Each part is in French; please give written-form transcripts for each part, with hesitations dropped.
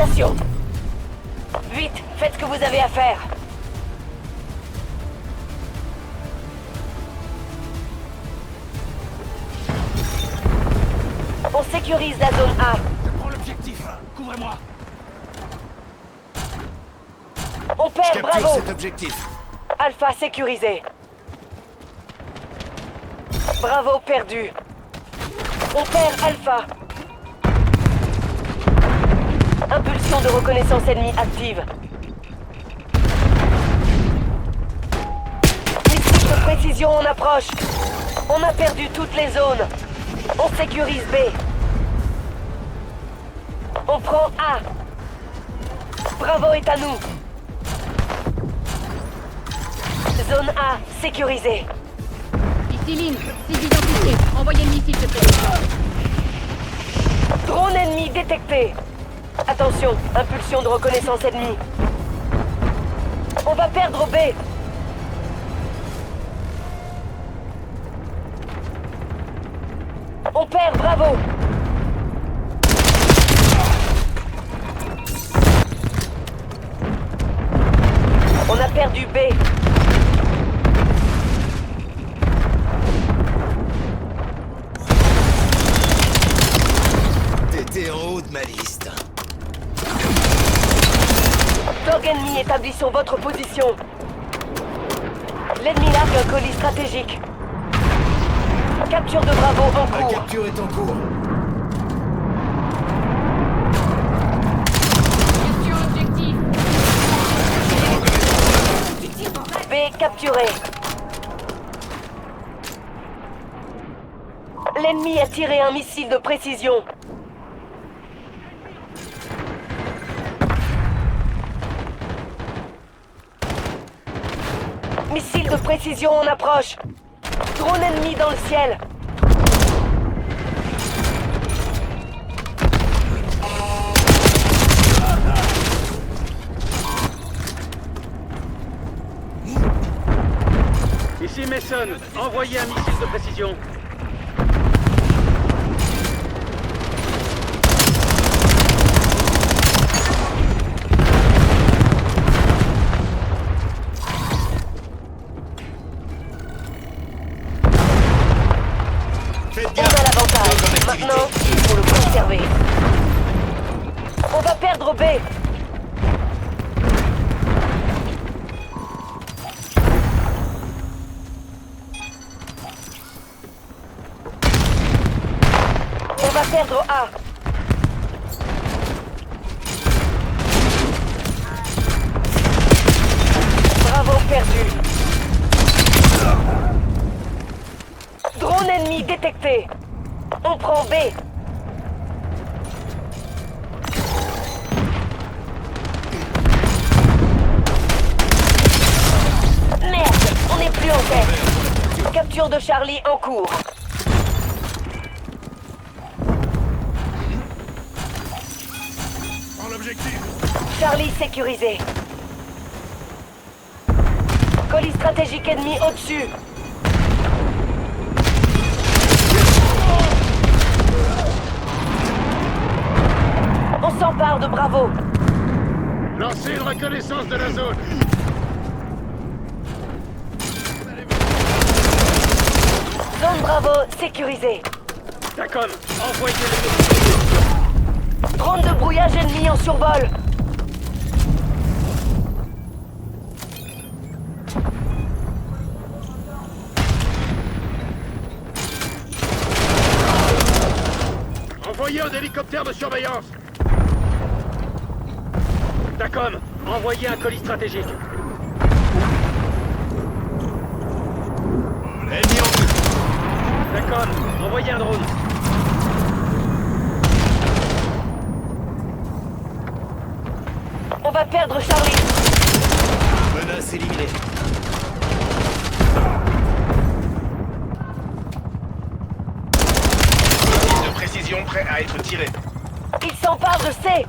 destination. Vite, faites ce que vous avez à faire. On sécurise la zone A. Prends l'objectif. Couvrez-moi. On perd, Capture bravo. cet objectif. Alpha sécurisé. Bravo, perdu. On perd Alpha. Impulsion de reconnaissance ennemie active. Missile de précision en approche. On a perdu toutes les zones. On sécurise B. On prend A. Bravo est à nous. Zone A sécurisée. Ici Lynn, cible identifiée. Envoyez le missile, s'il te plaît. Drone ennemi détecté. Attention, impulsion de reconnaissance ennemie. On va perdre B. On perd, bravo. On a perdu B. T'étais en haut de ma liste. Dog ennemi établissons votre position. L'ennemi largue un colis stratégique. Capture de Bravo en La cours. capture est en cours. Question objectif. B capturé. L'ennemi a tiré un missile de précision. Missile de précision en approche. Drone ennemi dans le ciel. Ici Mason, envoyez un missile de précision. Faites On gaffe. a l'avantage. Dog en activité. Maintenant, il faut le conserver. On va perdre B. On va perdre A. Bravo, perdu. Drone ennemi détecté. On prend B. Merde, on n'est plus en tête. Capture de Charlie en cours. Prends l'objectif. Charlie sécurisé. Colis stratégique ennemi au-dessus. On s'empare de Bravo. Lancez une reconnaissance de la zone. Zone Bravo sécurisée. Tacon, envoyez le missile. Drone de brouillage ennemi en survol. Envoyez un hélicoptère de surveillance. Tacom, envoyez un colis stratégique. Ennemi en vue. Tacom, envoyez un drone. On va perdre Charlie. Menace éliminée. Missile de précision prêt à être tiré. Il s'empare de C.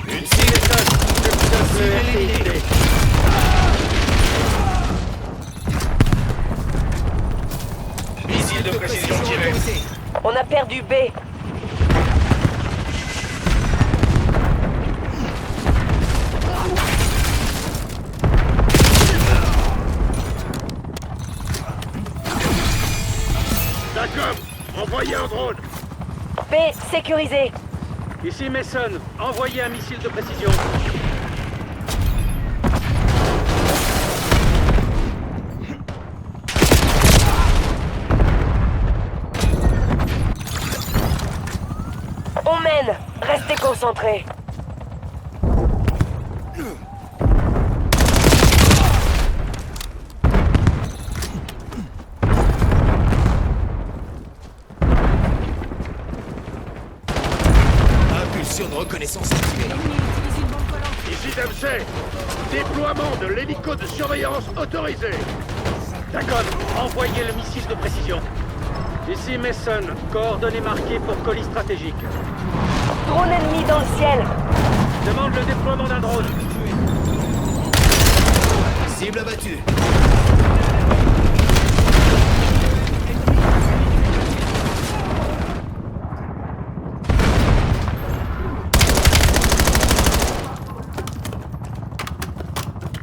Une cible éliminée. Missile de précision tiré. On a perdu B. Envoyez un drone. B, sécurisé. Ici Mason, envoyez un missile de précision. On mène. Restez concentrés. Impulsion de reconnaissance activée. Ici Dempsey. Déploiement de l'hélico de surveillance autorisé. D'accord, envoyez le missile de précision. Ici Mason, coordonnées marquées pour colis stratégique. Drone ennemi dans le ciel. Demande le déploiement d'un drone. Cible abattue.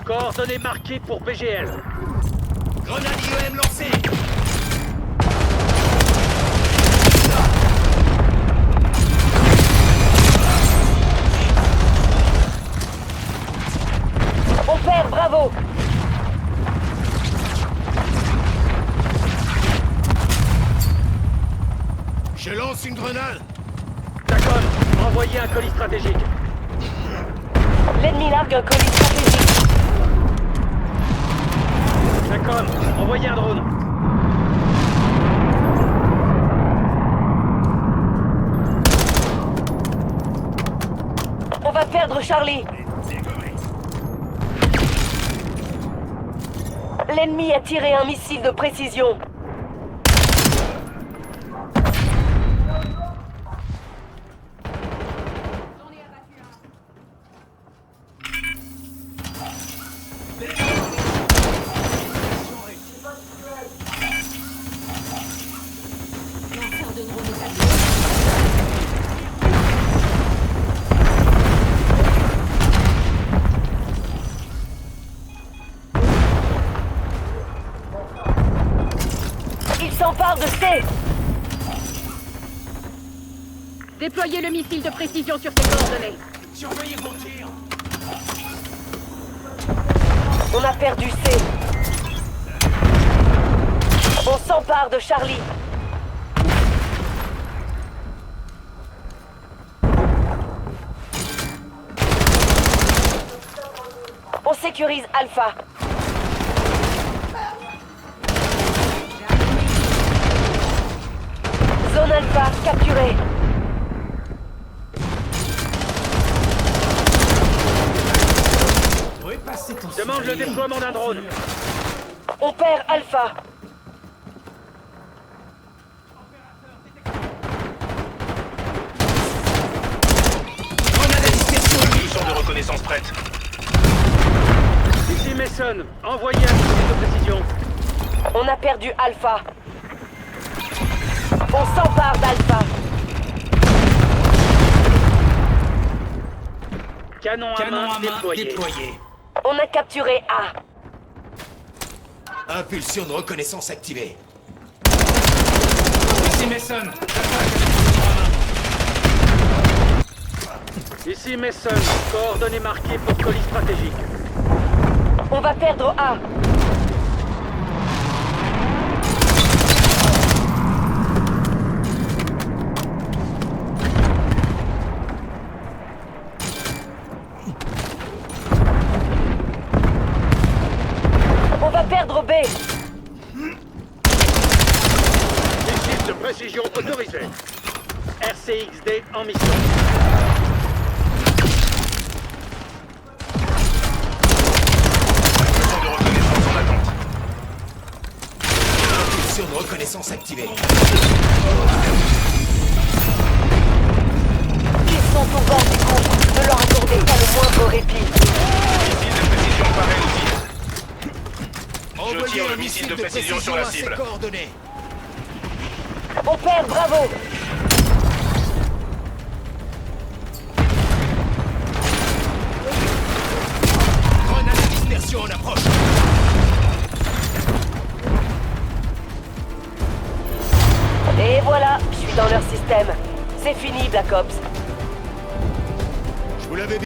Coordonnées marquées pour BGL. Grenade IEM lancée. On perd, bravo. Je lance une grenade. D'accord, envoyez un colis stratégique. L'ennemi largue un colis stratégique. D'accord, envoyez un drone. On va perdre Charlie. L'ennemi a tiré un missile de précision. Il s'empare de C. Déployez le missile de précision sur ces coordonnées. Surveillez vos tirs. On a perdu C. On s'empare de Charlie. On sécurise Alpha. Zone Alpha capturée. Où est passé ton Demande le déploiement d'un drone. On perd Alpha. Grenade à dispersion. Mission de reconnaissance prête. Ici Mason, envoyez un missile de précision. On a perdu Alpha. On s'empare d'Alpha. Canon à main déployé. On a capturé A. Impulsion de reconnaissance activée. Ici Mason. Ici Mason, coordonnées marquées pour colis stratégique. On va perdre A. On va perdre B. Missile de précision autorisé. RCXD en mission. Impulsion de reconnaissance activée. Ils sont au bord du coup. Ne leur accordez pas le moindre répit. Missile de précision par réussi. Je tire le missile de précision sur la cible. Coordonnées. On perd, bravo. Grenade à dispersion en approche. Et voilà, je suis dans leur système. C'est fini, Black Ops. Je vous l'avais dit.